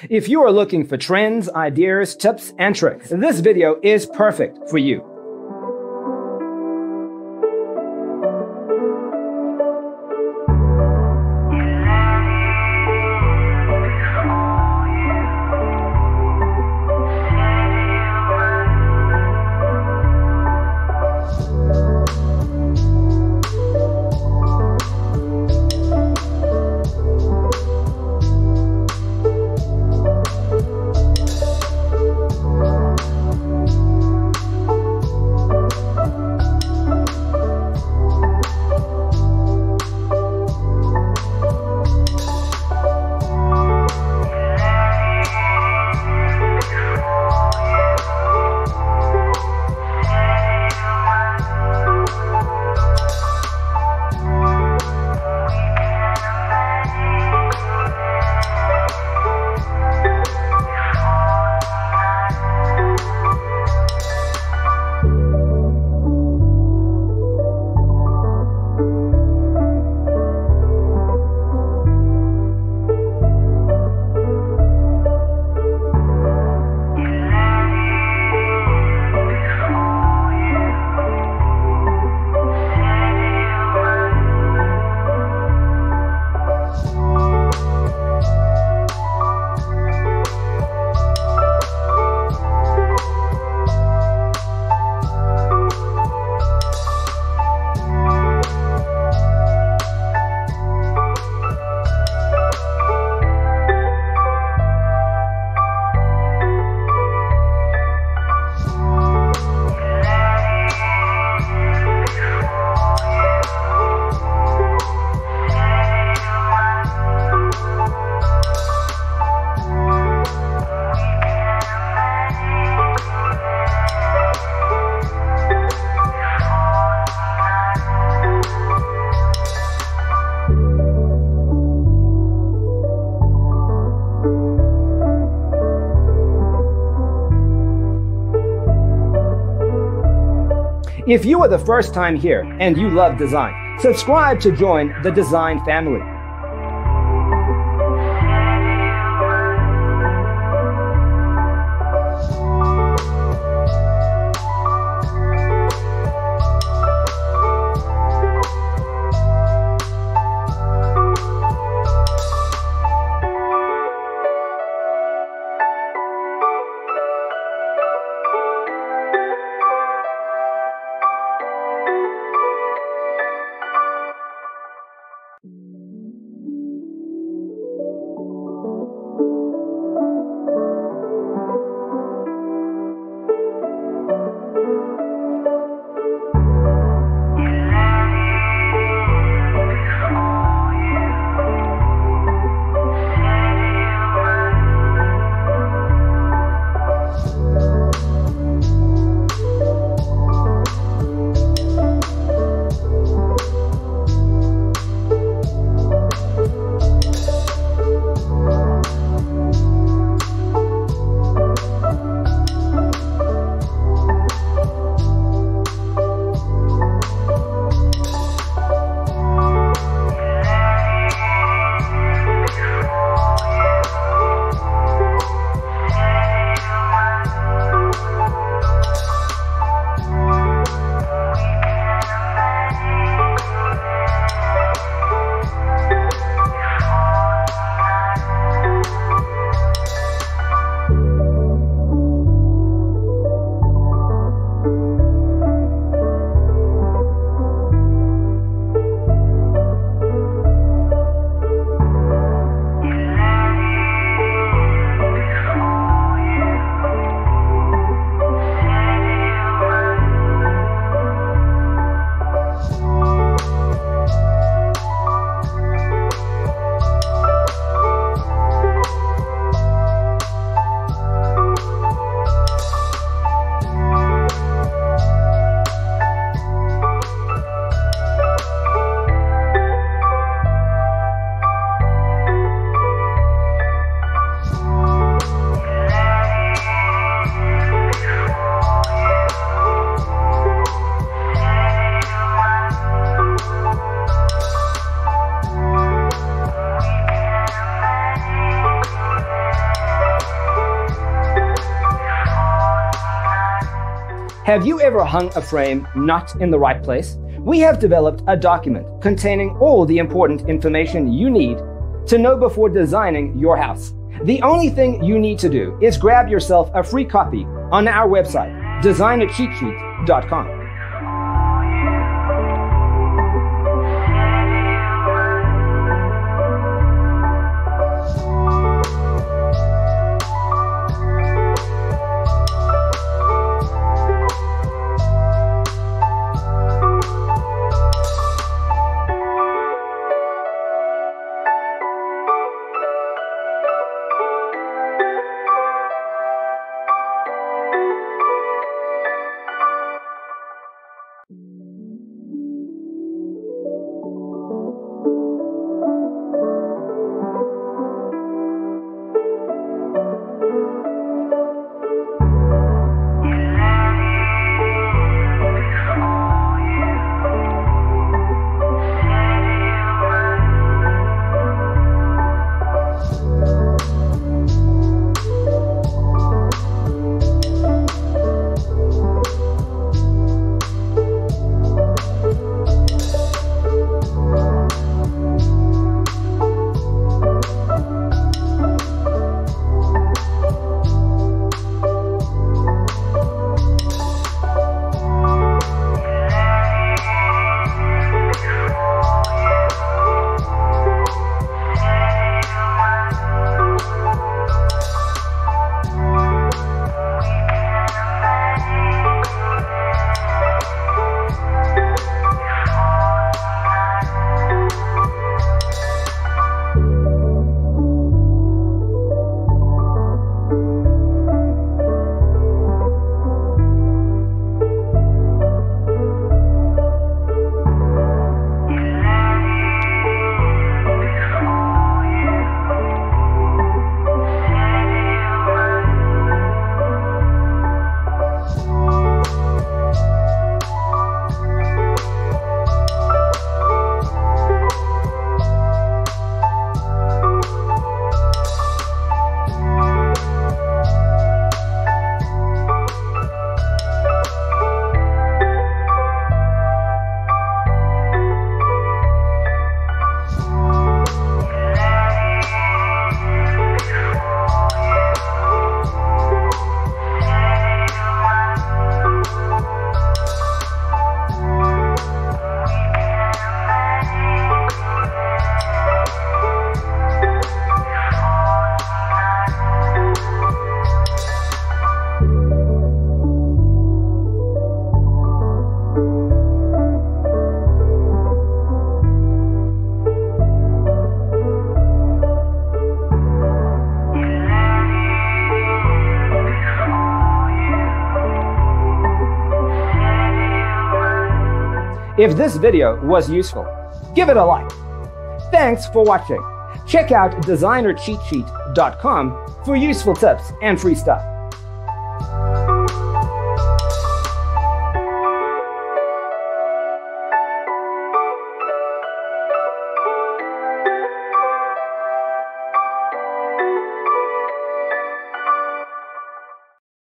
If you are looking for trends, ideas, tips, and tricks, this video is perfect for you. If you are the first time here and you love design, subscribe to join the design family. Have you ever hung a frame not in the right place? We have developed a document containing all the important information you need to know before designing your house. The only thing you need to do is grab yourself a free copy on our website, designercheatsheet.com. If this video was useful, give it a like. Thanks for watching. Check out designercheatsheet.com for useful tips and free stuff.